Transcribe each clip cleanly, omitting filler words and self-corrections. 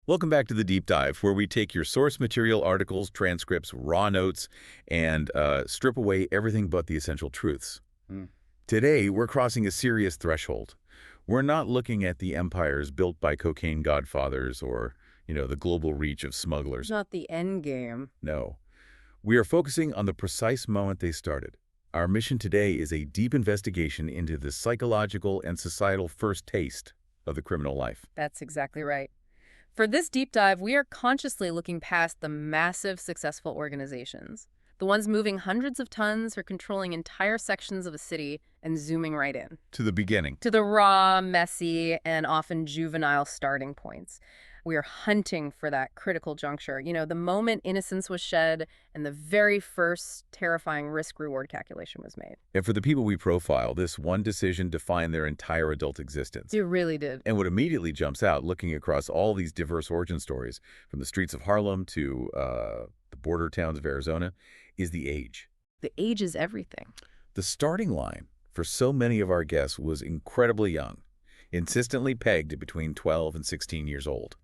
Welcome back to the Deep Dive, where we take your source material, articles, transcripts, raw notes, and strip away everything but the essential truths. Mm. Today, we're crossing a serious threshold. We're not looking at the empires built by cocaine godfathers or, the global reach of smugglers. Not the end game. No. We are focusing on the precise moment they started. Our mission today is a deep investigation into the psychological and societal first taste of the criminal life. That's exactly right. For this deep dive, we are consciously looking past the massive, successful organizations, the ones moving hundreds of tons or controlling entire sections of a city, and zooming right in To the beginning. to the raw, messy, and often juvenile starting points. We are hunting for that critical juncture, the moment innocence was shed and the very first terrifying risk-reward calculation was made. And for the people we profile, this one decision defined their entire adult existence. It really did. And what immediately jumps out, looking across all these diverse origin stories, from the streets of Harlem to the border towns of Arizona, is the age. The age is everything. The starting line for so many of our guests was incredibly young, insistently pegged at between 12 and 16 years old.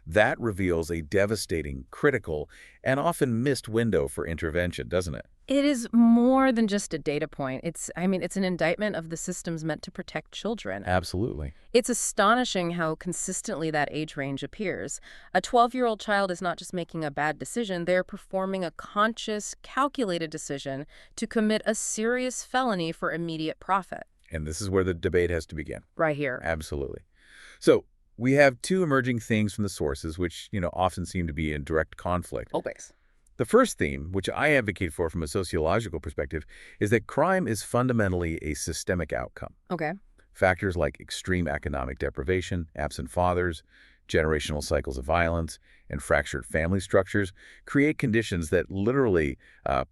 That reveals a devastating, critical, and often missed window for intervention, doesn't it? It is more than just a data point. It's an indictment of the systems meant to protect children. Absolutely. It's astonishing how consistently that age range appears. A 12-year-old child is not just making a bad decision, they're performing a conscious, calculated decision to commit a serious felony for immediate profit. And this is where the debate has to begin. Right here. Absolutely. So, we have two emerging themes from the sources, which, often seem to be in direct conflict. Always. The first theme, which I advocate for from a sociological perspective, is that crime is fundamentally a systemic outcome. Okay. Factors like extreme economic deprivation, absent fathers, generational cycles of violence, and fractured family structures create conditions that literally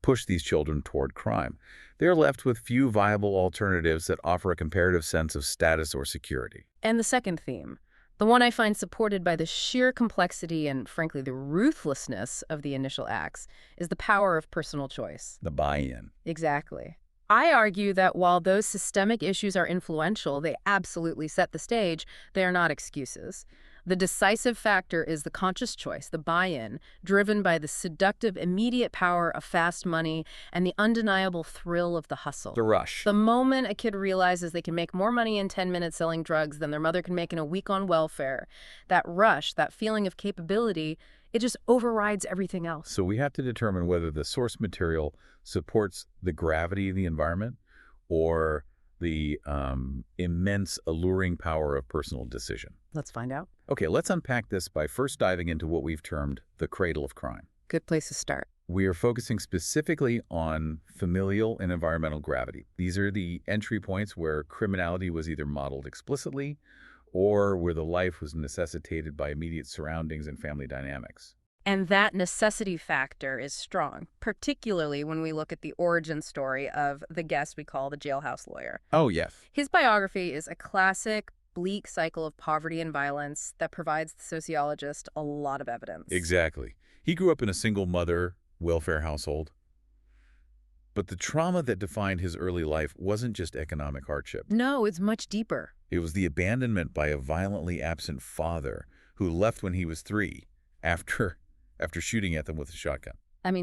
push these children toward crime. They're left with few viable alternatives that offer a comparative sense of status or security. And the second theme, the one I find supported by the sheer complexity and, frankly, the ruthlessness of the initial acts, is the power of personal choice. The buy-in. Exactly. I argue that while those systemic issues are influential, they absolutely set the stage, they are not excuses. The decisive factor is the conscious choice, the buy-in, driven by the seductive immediate power of fast money and the undeniable thrill of the hustle. The rush. The moment a kid realizes they can make more money in 10 minutes selling drugs than their mother can make in a week on welfare, that rush, that feeling of capability, it just overrides everything else. So we have to determine whether the source material supports the gravity of the environment or the immense alluring power of personal decision. Let's find out. Okay, let's unpack this by first diving into what we've termed the cradle of crime. Good place to start. We are focusing specifically on familial and environmental gravity. These are the entry points where criminality was either modeled explicitly or where the life was necessitated by immediate surroundings and family dynamics. And that necessity factor is strong, particularly when we look at the origin story of the guest we call the jailhouse lawyer. Oh, yes. His biography is a classic, bleak cycle of poverty and violence that provides the sociologist a lot of evidence. Exactly. He grew up in a single-mother welfare household. But the trauma that defined his early life wasn't just economic hardship. No, it's much deeper. It was the abandonment by a violently absent father who left when he was 3 after shooting at them with a shotgun.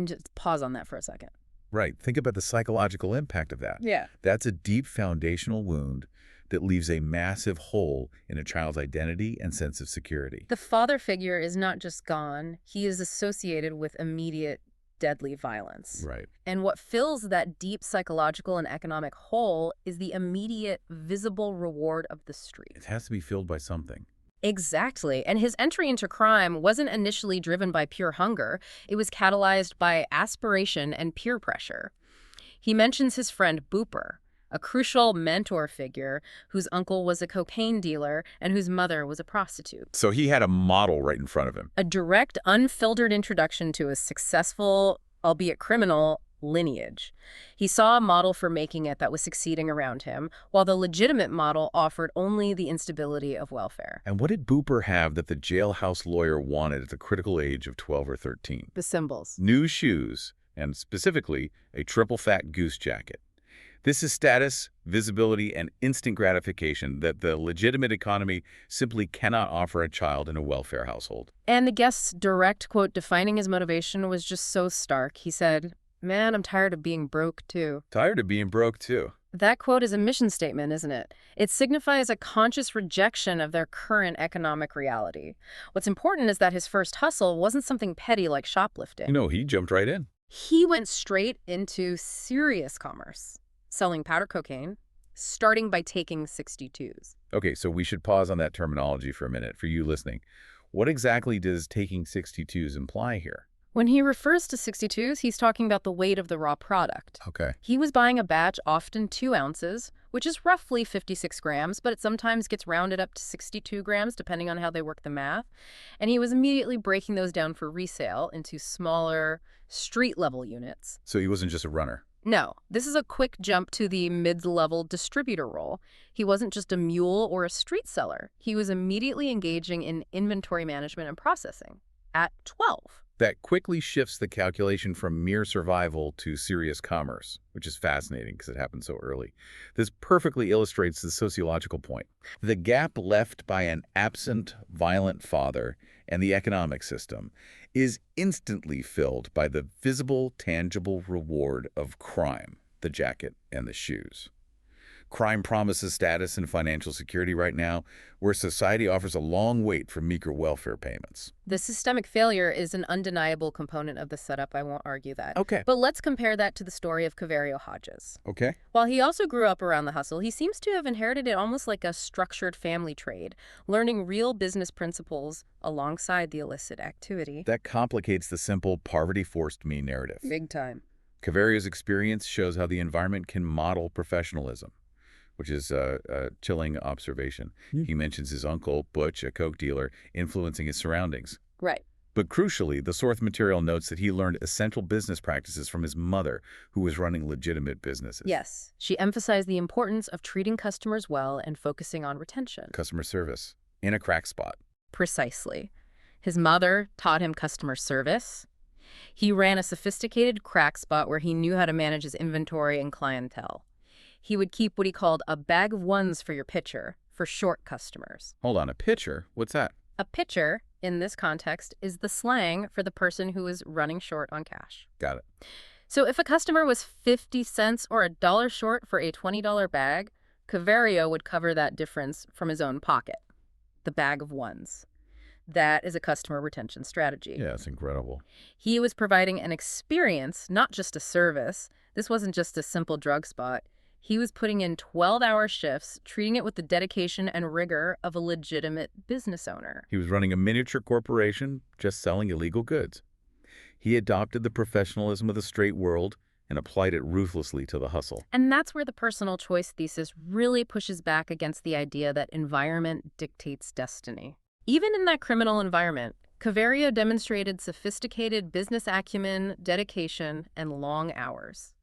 Just pause on that for a second. Right. Think about the psychological impact of that. Yeah. That's a deep foundational wound that leaves a massive hole in a child's identity and sense of security. The father figure is not just gone. He is associated with immediate deadly violence. Right. And what fills that deep psychological and economic hole is the immediate, visible reward of the street. It has to be filled by something. Exactly. And his entry into crime wasn't initially driven by pure hunger. It was catalyzed by aspiration and peer pressure. He mentions his friend Booper, a crucial mentor figure whose uncle was a cocaine dealer and whose mother was a prostitute. So he had a model right in front of him. A direct, unfiltered introduction to a successful, albeit criminal, lineage. He saw a model for making it that was succeeding around him, while the legitimate model offered only the instability of welfare. And what did Booper have that the jailhouse lawyer wanted at the critical age of 12 or 13? The symbols. New shoes, and specifically a triple fat goose jacket. This is status, visibility, and instant gratification that the legitimate economy simply cannot offer a child in a welfare household. And the guest's direct quote defining his motivation was just so stark. He said, "Man, I'm tired of being broke, too." Tired of being broke, too. That quote is a mission statement, isn't it? It signifies a conscious rejection of their current economic reality. What's important is that his first hustle wasn't something petty like shoplifting. He jumped right in. He went straight into serious commerce, selling powder cocaine, starting by taking 62s. Okay, so we should pause on that terminology for a minute for you listening. What exactly does taking 62s imply here? When he refers to 62s, he's talking about the weight of the raw product. Okay. He was buying a batch, often 2 ounces, which is roughly 56 grams, but it sometimes gets rounded up to 62 grams, depending on how they work the math. And he was immediately breaking those down for resale into smaller, street-level units. So he wasn't just a runner. No, this is a quick jump to the mid-level distributor role. He wasn't just a mule or a street seller. He was immediately engaging in inventory management and processing at 12. That quickly shifts the calculation from mere survival to serious commerce, which is fascinating because it happened so early. This perfectly illustrates the sociological point. The gap left by an absent, violent father and the economic system is instantly filled by the visible, tangible reward of crime, the jacket and the shoes. Crime promises status and financial security right now, where society offers a long wait for meager welfare payments. The systemic failure is an undeniable component of the setup. I won't argue that. Okay. But let's compare that to the story of Caverio Hodges. Okay. While he also grew up around the hustle, he seems to have inherited it almost like a structured family trade, learning real business principles alongside the illicit activity. That complicates the simple poverty-forced-me narrative. Big time. Caverio's experience shows how the environment can model professionalism, which is a chilling observation. He mentions his uncle, Butch, a coke dealer, influencing his surroundings. Right. But crucially, the source material notes that he learned essential business practices from his mother, who was running legitimate businesses. Yes. She emphasized the importance of treating customers well and focusing on retention. Customer service. In a crack spot. Precisely. His mother taught him customer service. He ran a sophisticated crack spot where he knew how to manage his inventory and clientele. He would keep what he called a bag of ones for your pitcher, for short customers. Hold on, a pitcher? What's that? A pitcher, in this context, is the slang for the person who is running short on cash. Got it. So if a customer was 50 cents or $1 short for a $20 bag, Caverio would cover that difference from his own pocket, the bag of ones. That is a customer retention strategy. Yeah, it's incredible. He was providing an experience, not just a service. This wasn't just a simple drug spot. He was putting in 12-hour shifts, treating it with the dedication and rigor of a legitimate business owner. He was running a miniature corporation, just selling illegal goods. He adopted the professionalism of the straight world and applied it ruthlessly to the hustle. And that's where the personal choice thesis really pushes back against the idea that environment dictates destiny. Even in that criminal environment, Caverio demonstrated sophisticated business acumen, dedication, and long hours.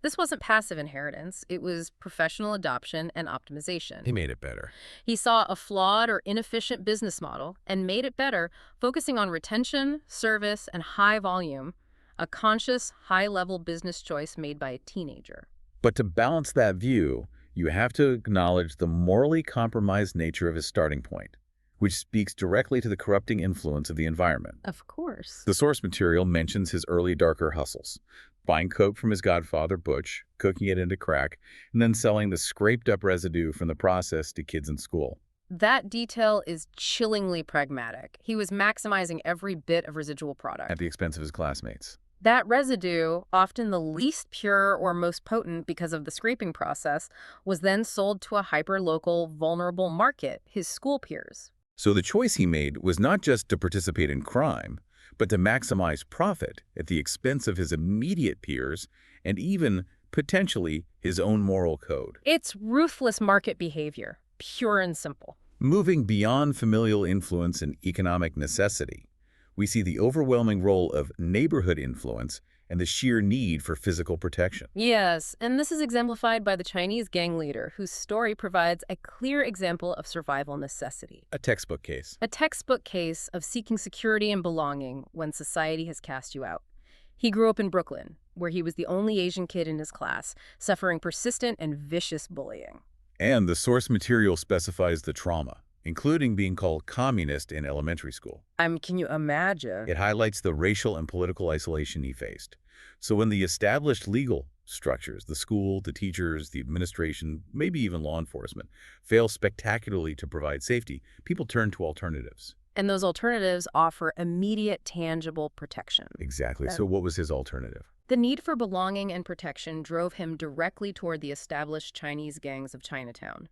This wasn't passive inheritance. It was professional adoption and optimization. He made it better. He saw a flawed or inefficient business model and made it better, focusing on retention, service, and high volume, a conscious, high-level business choice made by a teenager. But to balance that view, you have to acknowledge the morally compromised nature of his starting point, which speaks directly to the corrupting influence of the environment. Of course. The source material mentions his early darker hustles, buying coke from his godfather, Butch, cooking it into crack, and then selling the scraped-up residue from the process to kids in school. That detail is chillingly pragmatic. He was maximizing every bit of residual product. At the expense of his classmates. That residue, often the least pure or most potent because of the scraping process, was then sold to a hyper-local, vulnerable market, his school peers. So the choice he made was not just to participate in crime, but to maximize profit at the expense of his immediate peers and even, potentially, his own moral code. It's ruthless market behavior, pure and simple. Moving beyond familial influence and economic necessity, we see the overwhelming role of neighborhood influence and the sheer need for physical protection. Yes, and this is exemplified by the Chinese gang leader, whose story provides a clear example of survival necessity. A textbook case. A textbook case of seeking security and belonging when society has cast you out. He grew up in Brooklyn, where he was the only Asian kid in his class, suffering persistent and vicious bullying. And the source material specifies the trauma, including being called communist in elementary school. Can you imagine? It highlights the racial and political isolation he faced. So when the established legal structures, the school, the teachers, the administration, maybe even law enforcement, fail spectacularly to provide safety, people turn to alternatives. And those alternatives offer immediate, tangible protection. Exactly. So what was his alternative? The need for belonging and protection drove him directly toward the established Chinese gangs of Chinatown,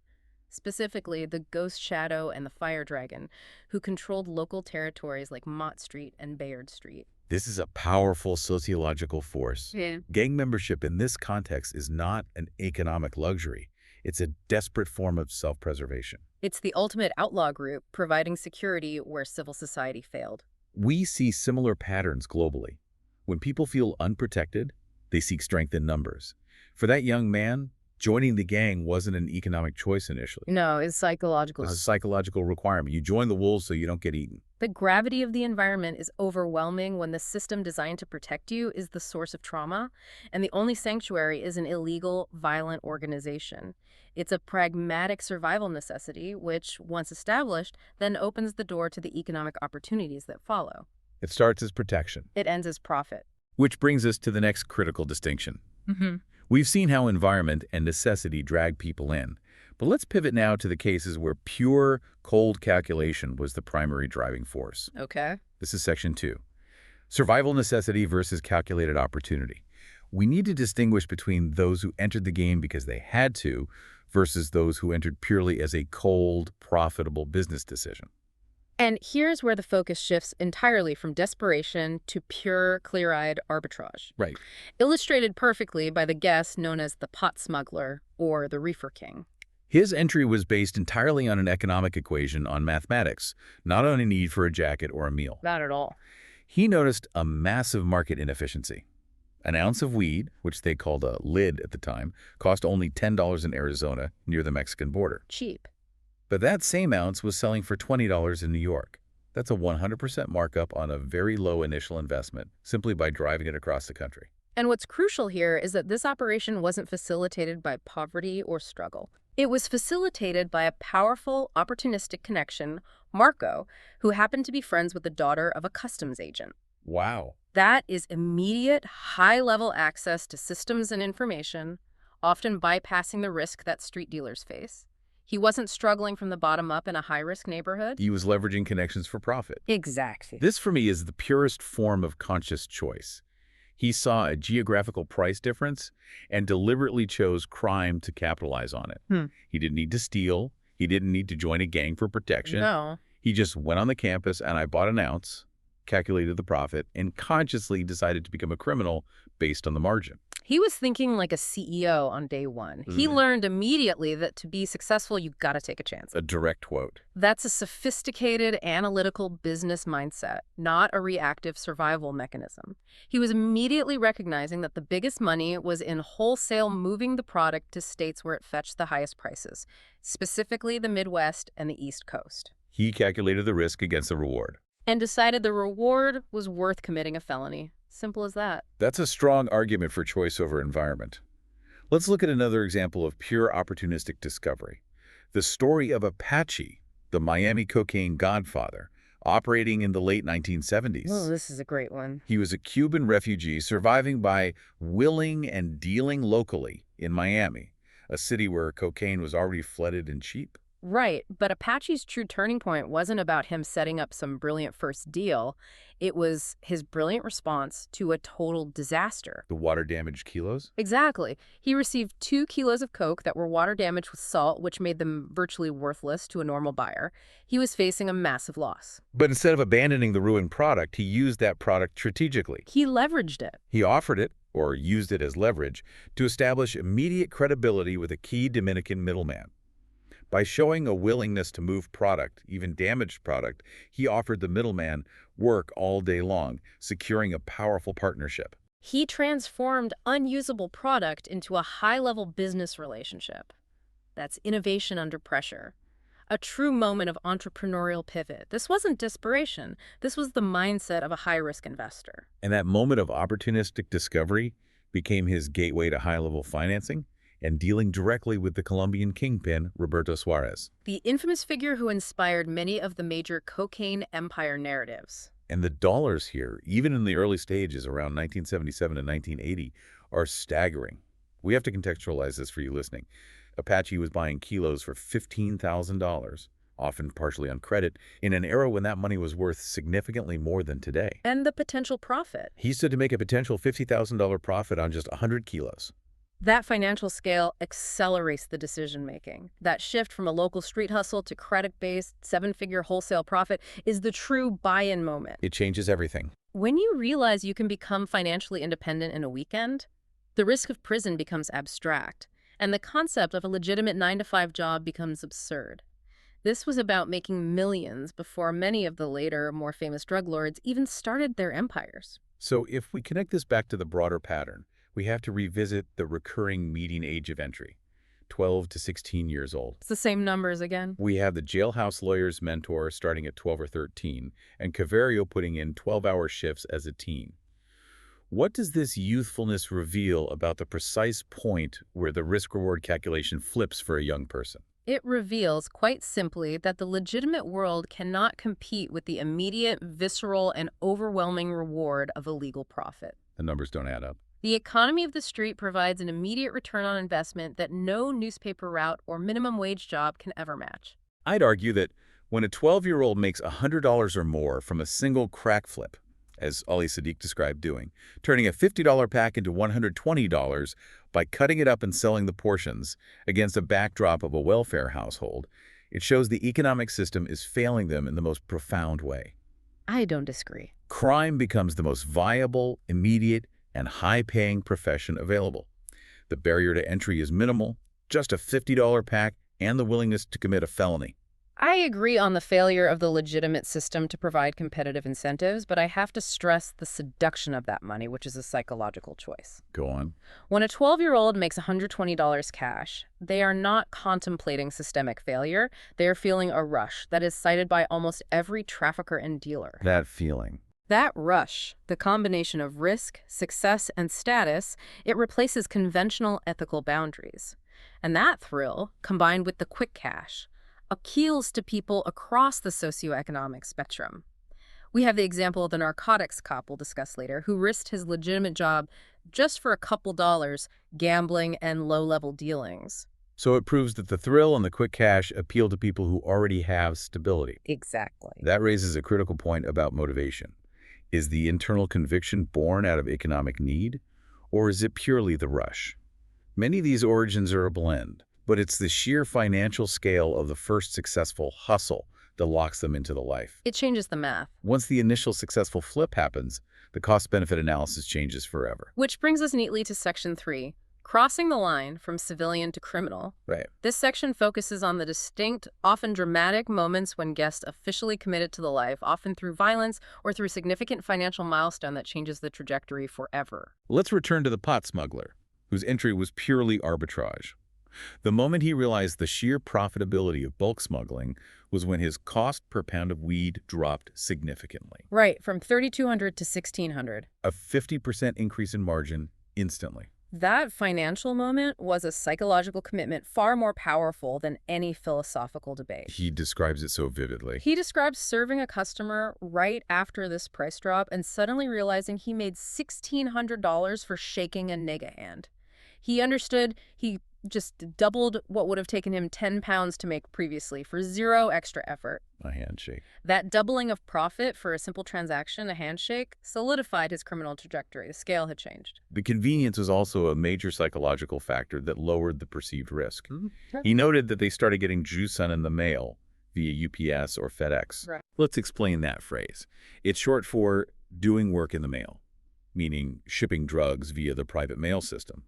specifically the Ghost Shadow and the Fire Dragon, who controlled local territories like Mott Street and Bayard Street. This is a powerful sociological force. Yeah. Gang membership in this context is not an economic luxury. It's a desperate form of self-preservation. It's the ultimate outlaw group, providing security where civil society failed. We see similar patterns globally. When people feel unprotected, they seek strength in numbers. For that young man, joining the gang wasn't an economic choice initially. No, it's psychological. It's a psychological requirement. You join the wolves so you don't get eaten. The gravity of the environment is overwhelming when the system designed to protect you is the source of trauma, and the only sanctuary is an illegal, violent organization. It's a pragmatic survival necessity, which, once established, then opens the door to the economic opportunities that follow. It starts as protection. It ends as profit. Which brings us to the next critical distinction. We've seen how environment and necessity drag people in. But let's pivot now to the cases where pure, cold calculation was the primary driving force. Okay. This is section 2. Survival necessity versus calculated opportunity. We need to distinguish between those who entered the game because they had to versus those who entered purely as a cold, profitable business decision. And here's where the focus shifts entirely from desperation to pure, clear-eyed arbitrage. Right. Illustrated perfectly by the guest known as the pot smuggler or the reefer king. His entry was based entirely on an economic equation on mathematics, not on a need for a jacket or a meal. Not at all. He noticed a massive market inefficiency. An ounce of weed, which they called a lid at the time, cost only $10 in Arizona near the Mexican border. Cheap. But that same ounce was selling for $20 in New York. That's a 100% markup on a very low initial investment, simply by driving it across the country. And what's crucial here is that this operation wasn't facilitated by poverty or struggle. It was facilitated by a powerful, opportunistic connection, Marco, who happened to be friends with the daughter of a customs agent. Wow. That is immediate, high-level access to systems and information, often bypassing the risk that street dealers face. He wasn't struggling from the bottom up in a high-risk neighborhood. He was leveraging connections for profit. Exactly. This, for me, is the purest form of conscious choice. He saw a geographical price difference and deliberately chose crime to capitalize on it. He didn't need to steal. He didn't need to join a gang for protection. No. He just went on the campus and I bought an ounce, calculated the profit, and consciously decided to become a criminal based on the margin. He was thinking like a CEO on day one. He learned immediately that to be successful, you gotta take a chance. A direct quote. That's a sophisticated, analytical business mindset, not a reactive survival mechanism. He was immediately recognizing that the biggest money was in wholesale moving the product to states where it fetched the highest prices, specifically the Midwest and the East Coast. He calculated the risk against the reward. And decided the reward was worth committing a felony. Simple as that. That's a strong argument for choice over environment. Let's look at another example of pure opportunistic discovery. The story of Apache, the Miami cocaine godfather, operating in the late 1970s. Oh, this is a great one. He was a Cuban refugee surviving by willing and dealing locally in Miami, a city where cocaine was already flooded and cheap. Right, but Apache's true turning point wasn't about him setting up some brilliant first deal. It was his brilliant response to a total disaster. The water-damaged kilos? Exactly. He received 2 kilos of coke that were water-damaged with salt, which made them virtually worthless to a normal buyer. He was facing a massive loss. But instead of abandoning the ruined product, he used that product strategically. He leveraged it. He offered it, or used it as leverage, to establish immediate credibility with a key Dominican middleman. By showing a willingness to move product, even damaged product, he offered the middleman work all day long, securing a powerful partnership. He transformed unusable product into a high-level business relationship. That's innovation under pressure. A true moment of entrepreneurial pivot. This wasn't desperation. This was the mindset of a high-risk investor. And that moment of opportunistic discovery became his gateway to high-level financing and dealing directly with the Colombian kingpin, Roberto Suarez. The infamous figure who inspired many of the major cocaine empire narratives. And the dollars here, even in the early stages around 1977 and 1980, are staggering. We have to contextualize this for you listening. Apache was buying kilos for $15,000, often partially on credit, in an era when that money was worth significantly more than today. And the potential profit. He stood to make a potential $50,000 profit on just 100 kilos. That financial scale accelerates the decision-making. That shift from a local street hustle to credit-based, seven-figure wholesale profit is the true buy-in moment. It changes everything. When you realize you can become financially independent in a weekend, the risk of prison becomes abstract, and the concept of a legitimate 9-to-5 job becomes absurd. This was about making millions before many of the later, more famous drug lords even started their empires. So if we connect this back to the broader pattern, we have to revisit the recurring median age of entry, 12 to 16 years old. It's the same numbers again. We have the jailhouse lawyer's mentor starting at 12 or 13, and Caverio putting in 12-hour shifts as a teen. What does this youthfulness reveal about the precise point where the risk-reward calculation flips for a young person? It reveals, quite simply, that the legitimate world cannot compete with the immediate, visceral, and overwhelming reward of illegal profit. The numbers don't add up. The economy of the street provides an immediate return on investment that no newspaper route or minimum wage job can ever match. I'd argue that when a 12-year-old makes $100 or more from a single crack flip, as Ali Sadiq described doing, turning a $50 pack into $120 by cutting it up and selling the portions against a backdrop of a welfare household, it shows the economic system is failing them in the most profound way. I don't disagree. Crime becomes the most viable, immediate, and high-paying profession available. The barrier to entry is minimal, just a $50 pack and the willingness to commit a felony. I agree on the failure of the legitimate system to provide competitive incentives, but I have to stress the seduction of that money, which is a psychological choice. Go on. When a 12-year-old makes $120 cash, they are not contemplating systemic failure. They are feeling a rush that is cited by almost every trafficker and dealer. That feeling. That rush, the combination of risk, success, and status, it replaces conventional ethical boundaries. And that thrill, combined with the quick cash, appeals to people across the socioeconomic spectrum. We have the example of the narcotics cop we'll discuss later, who risked his legitimate job just for a couple dollars, gambling and low-level dealings. So it proves that the thrill and the quick cash appeal to people who already have stability. Exactly. That raises a critical point about motivation. Is the internal conviction born out of economic need, or is it purely the rush? Many of these origins are a blend, but it's the sheer financial scale of the first successful hustle that locks them into the life. It changes the math. Once the initial successful flip happens, the cost-benefit analysis changes forever. Which brings us neatly to Section 3, crossing the line from civilian to criminal. Right. This section focuses on the distinct, often dramatic moments when guests officially committed to the life, often through violence or through significant financial milestone that changes the trajectory forever. Let's return to the pot smuggler, whose entry was purely arbitrage. The moment he realized the sheer profitability of bulk smuggling was when his cost per pound of weed dropped significantly. Right, from $3,200 to $1,600. A 50% increase in margin instantly. That financial moment was a psychological commitment far more powerful than any philosophical debate. He describes it so vividly. He describes serving a customer right after this price drop and suddenly realizing he made $1,600 for shaking a nigga hand. He understood he just doubled what would have taken him 10 pounds to make previously for zero extra effort. A handshake. That doubling of profit for a simple transaction, a handshake, solidified his criminal trajectory. The scale had changed. The convenience was also a major psychological factor that lowered the perceived risk. Sure. He noted that they started getting juicing in the mail via UPS or FedEx. Right. Let's explain that phrase. It's short for doing work in the mail, meaning shipping drugs via the private mail system.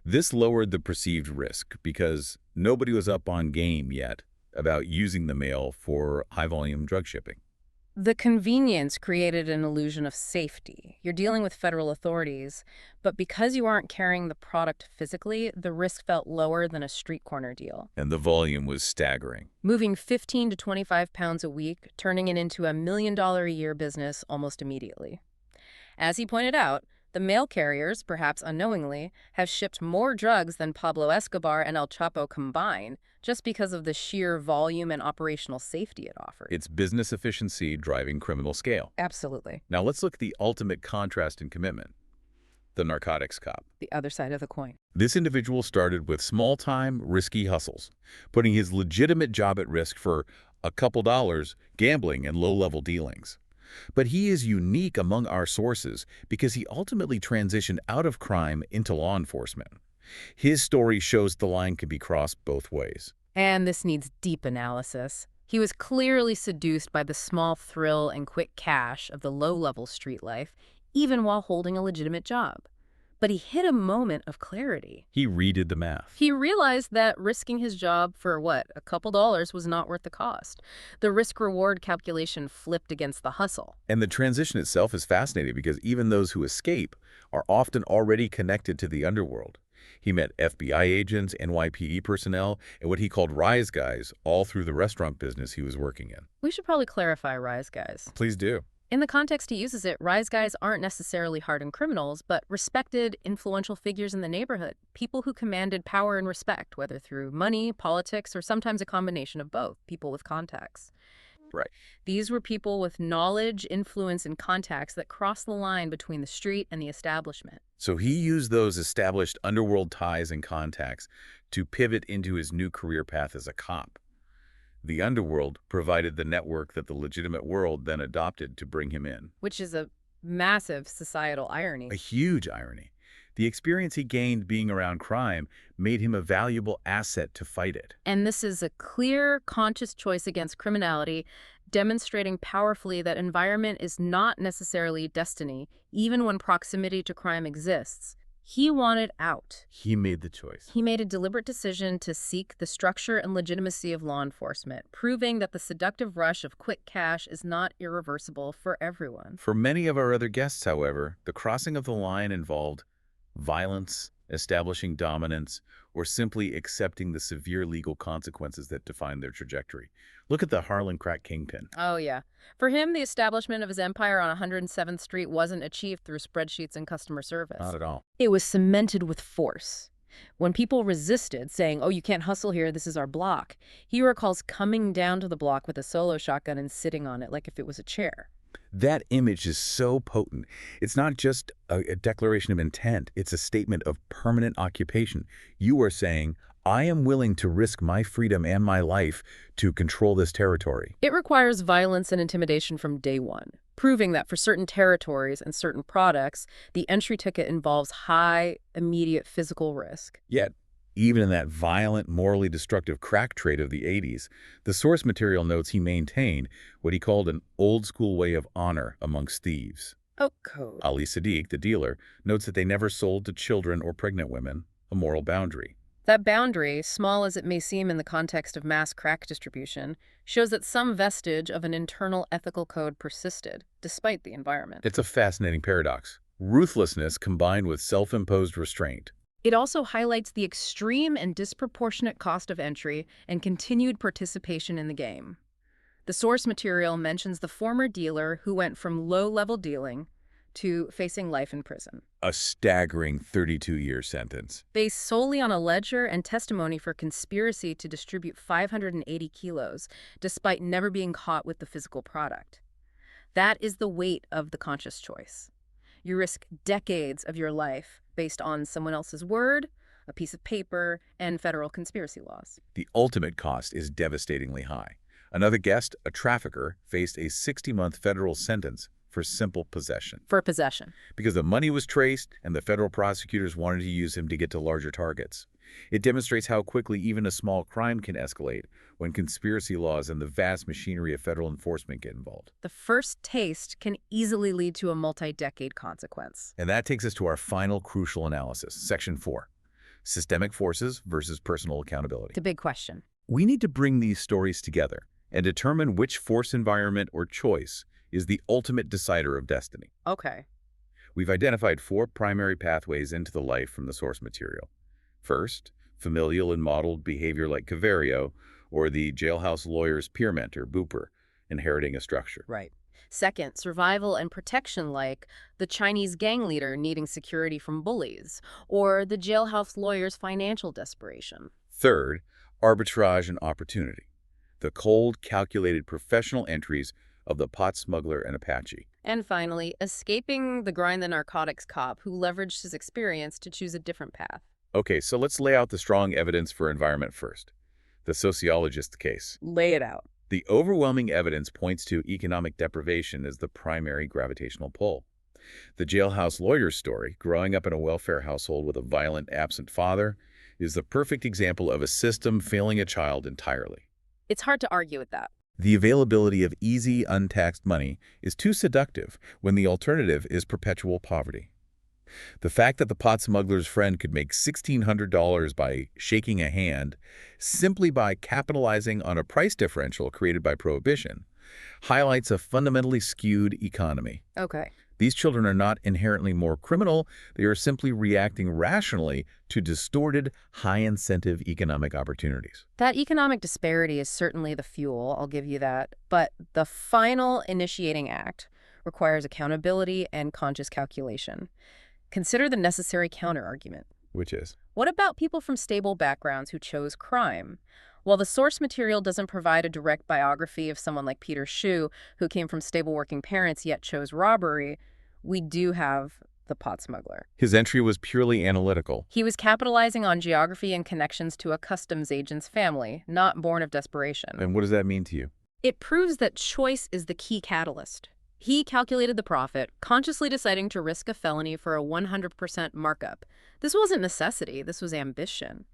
This lowered the perceived risk because nobody was up on game yet about using the mail for high-volume drug shipping. The convenience created an illusion of safety. You're dealing with federal authorities, but because you aren't carrying the product physically, the risk felt lower than a street corner deal. And the volume was staggering. Moving 15 to 25 pounds a week, turning it into $1 million a year business almost immediately. As he pointed out, The mail carriers, perhaps unknowingly, have shipped more drugs than Pablo Escobar and El Chapo combined, just because of the sheer volume and operational safety it offered. It's business efficiency driving criminal scale. Absolutely. Now let's look at the ultimate contrast in commitment, the narcotics cop. The other side of the coin. This individual started with small-time, risky hustles, putting his legitimate job at risk for a couple dollars, gambling, and low-level dealings. But he is unique among our sources because he ultimately transitioned out of crime into law enforcement. His story shows the line can be crossed both ways. And this needs deep analysis. He was clearly seduced by the small thrill and quick cash of the low-level street life, even while holding a legitimate job. But he hit a moment of clarity. He redid the math. He realized that risking his job for, a couple dollars was not worth the cost. The risk-reward calculation flipped against the hustle. And the transition itself is fascinating because even those who escape are often already connected to the underworld. He met FBI agents, NYPD personnel, and what he called rise guys all through the restaurant business he was working in. We should probably clarify rise guys. Please do. In the context he uses it, rise guys aren't necessarily hardened criminals, but respected, influential figures in the neighborhood, people who commanded power and respect, whether through money, politics, or sometimes a combination of both, people with contacts. Right. These were people with knowledge, influence, and contacts that crossed the line between the street and the establishment. So he used those established underworld ties and contacts to pivot into his new career path as a cop. The underworld provided the network that the legitimate world then adopted to bring him in. Which is a massive societal irony. A huge irony. The experience he gained being around crime made him a valuable asset to fight it. And this is a clear, conscious choice against criminality, demonstrating powerfully that environment is not necessarily destiny, even when proximity to crime exists. He wanted out. He made the choice. He made a deliberate decision to seek the structure and legitimacy of law enforcement, proving that the seductive rush of quick cash is not irreversible for everyone. For many of our other guests, however, the crossing of the line involved violence, establishing dominance, or simply accepting the severe legal consequences that define their trajectory. Look at the Harlan crack kingpin. Oh, yeah. For him, the establishment of his empire on 107th Street wasn't achieved through spreadsheets and customer service. Not at all. It was cemented with force. When people resisted, saying, "Oh, you can't hustle here, this is our block," he recalls coming down to the block with a solo shotgun and sitting on it like if it was a chair. That image is so potent. It's not just a declaration of intent. It's a statement of permanent occupation. You are saying, I am willing to risk my freedom and my life to control this territory. It requires violence and intimidation from day one, proving that for certain territories and certain products, the entry ticket involves high, immediate physical risk. Yet, even in that violent, morally destructive crack trade of the 80s, the source material notes he maintained what he called an old-school way of honor amongst thieves. Oh, code. Ali Sadiq, the dealer, notes that they never sold to children or pregnant women, a moral boundary. That boundary, small as it may seem in the context of mass crack distribution, shows that some vestige of an internal ethical code persisted, despite the environment. It's a fascinating paradox. Ruthlessness combined with self-imposed restraint. It also highlights the extreme and disproportionate cost of entry and continued participation in the game. The source material mentions the former dealer who went from low-level dealing to facing life in prison. A staggering 32-year sentence. Based solely on a ledger and testimony for conspiracy to distribute 580 kilos, despite never being caught with the physical product. That is the weight of the conscious choice. You risk decades of your life based on someone else's word, a piece of paper, and federal conspiracy laws. The ultimate cost is devastatingly high. Another guest, a trafficker, faced a 60-month federal sentence for simple possession. For possession. Because the money was traced and the federal prosecutors wanted to use him to get to larger targets. It demonstrates how quickly even a small crime can escalate when conspiracy laws and the vast machinery of federal enforcement get involved. The first taste can easily lead to a multi-decade consequence. And that takes us to our final crucial analysis, Section 4, Systemic Forces versus Personal Accountability. The big question. We need to bring these stories together and determine which force environment or choice is the ultimate decider of destiny. Okay. We've identified 4 primary pathways into the life from the source material. First, familial and modeled behavior like Caverio, or the jailhouse lawyer's peer mentor, Booper. inheriting a structure. Right. Second, survival and protection, like the Chinese gang leader needing security from bullies, or the jailhouse lawyer's financial desperation. Third, arbitrage and opportunity. The cold, calculated professional entries of the pot smuggler and Apache. And finally, escaping the grind the narcotics cop who leveraged his experience to choose a different path. Okay, so let's lay out the strong evidence for environment first. The sociologist's case. Lay it out. The overwhelming evidence points to economic deprivation as the primary gravitational pull. The jailhouse lawyer's story, growing up in a welfare household with a violent, absent father, is the perfect example of a system failing a child entirely. It's hard to argue with that. The availability of easy, untaxed money is too seductive when the alternative is perpetual poverty. The fact that the pot smuggler's friend could make $1,600 by shaking a hand simply by capitalizing on a price differential created by prohibition highlights a fundamentally skewed economy. Okay. These children are not inherently more criminal, they are simply reacting rationally to distorted, high-incentive economic opportunities. That economic disparity is certainly the fuel, I'll give you that. But the final initiating act requires accountability and conscious calculation. Consider the necessary counterargument. Which is? What about people from stable backgrounds who chose crime? While the source material doesn't provide a direct biography of someone like Peter Shu, who came from stable working parents yet chose robbery, we do have the pot smuggler. His entry was purely analytical. He was capitalizing on geography and connections to a customs agent's family, not born of desperation. And what does that mean to you? It proves that choice is the key catalyst. He calculated the profit, consciously deciding to risk a felony for a 100% markup. This wasn't necessity, this was ambition.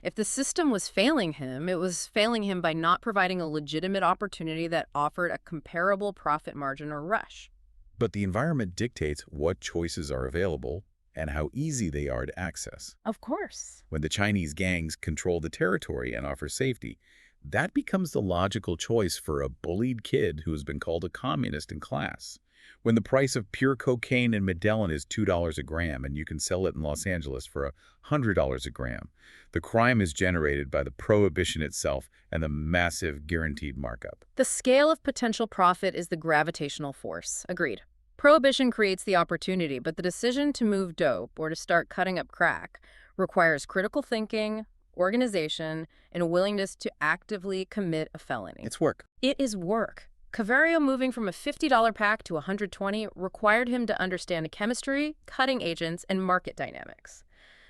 If the system was failing him, it was failing him by not providing a legitimate opportunity that offered a comparable profit margin or rush. But the environment dictates what choices are available and how easy they are to access. Of course. When the Chinese gangs control the territory and offer safety, that becomes the logical choice for a bullied kid who has been called a communist in class. When the price of pure cocaine in Medellin is $2 a gram and you can sell it in Los Angeles for $100 a gram, the crime is generated by the prohibition itself and the massive guaranteed markup. The scale of potential profit is the gravitational force. Agreed. Prohibition creates the opportunity, but the decision to move dope or to start cutting up crack requires critical thinking, organization, and a willingness to actively commit a felony. It's work. It is work. Cavario moving from a $50 pack to $120 required him to understand chemistry, cutting agents, and market dynamics.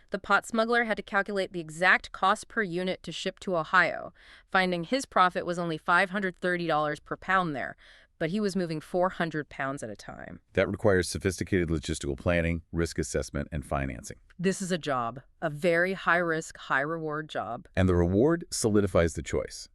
The pot smuggler had to calculate the exact cost per unit to ship to Ohio, finding his profit was only $530 per pound there, but he was moving 400 pounds at a time. That requires sophisticated logistical planning, risk assessment, and financing. This is a job, a very high-risk, high-reward job. And the reward solidifies the choice.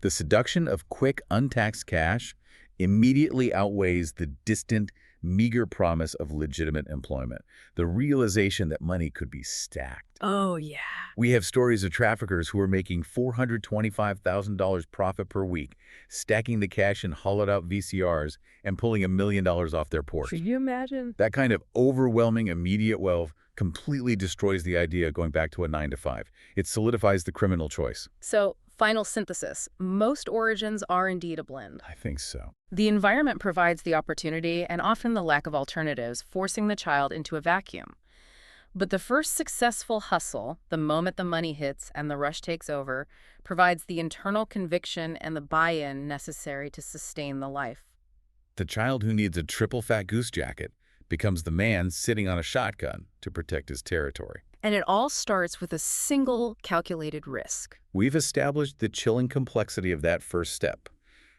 The seduction of quick, untaxed cash immediately outweighs the distant, meager promise of legitimate employment, the realization that money could be stacked. Oh, yeah. We have stories of traffickers who are making $425,000 profit per week, stacking the cash in hollowed-out VCRs and pulling $1 million off their Porsche. Could you imagine? That kind of overwhelming immediate wealth completely destroys the idea of going back to a 9-to-5. It solidifies the criminal choice. So, final synthesis. Most origins are indeed a blend. I think so. The environment provides the opportunity and often the lack of alternatives, forcing the child into a vacuum. But the first successful hustle, the moment the money hits and the rush takes over, provides the internal conviction and the buy-in necessary to sustain the life. The child who needs a triple fat goose jacket becomes the man sitting on a shotgun to protect his territory. And it all starts with a single calculated risk. We've established the chilling complexity of that first step,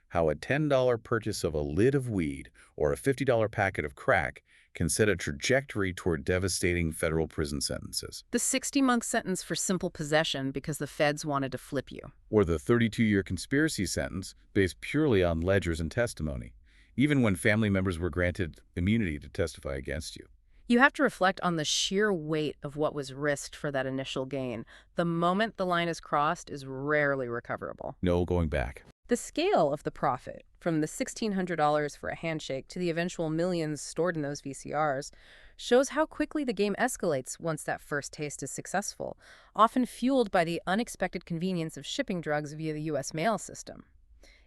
how a $10 purchase of a lid of weed or a $50 packet of crack can set a trajectory toward devastating federal prison sentences. The 60-month sentence for simple possession because the feds wanted to flip you. Or the 32-year conspiracy sentence based purely on ledgers and testimony, even when family members were granted immunity to testify against you. You have to reflect on the sheer weight of what was risked for that initial gain. The moment the line is crossed is rarely recoverable. No going back. The scale of the profit, from the $1,600 for a handshake to the eventual millions stored in those VCRs, shows how quickly the game escalates once that first taste is successful, often fueled by the unexpected convenience of shipping drugs via the U.S. mail system.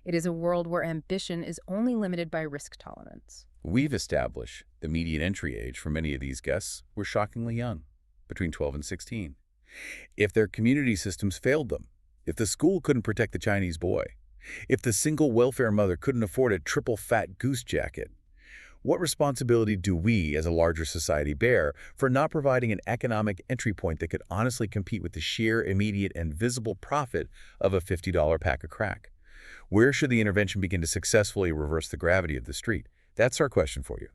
It is a world where ambition is only limited by risk tolerance. We've established the median entry age for many of these guests were shockingly young, between 12 and 16. If their community systems failed them, if the school couldn't protect the Chinese boy, if the single welfare mother couldn't afford a triple fat goose jacket, what responsibility do we as a larger society bear for not providing an economic entry point that could honestly compete with the sheer, immediate, and visible profit of a $50 pack of crack? Where should the intervention begin to successfully reverse the gravity of the street? That's our question for you.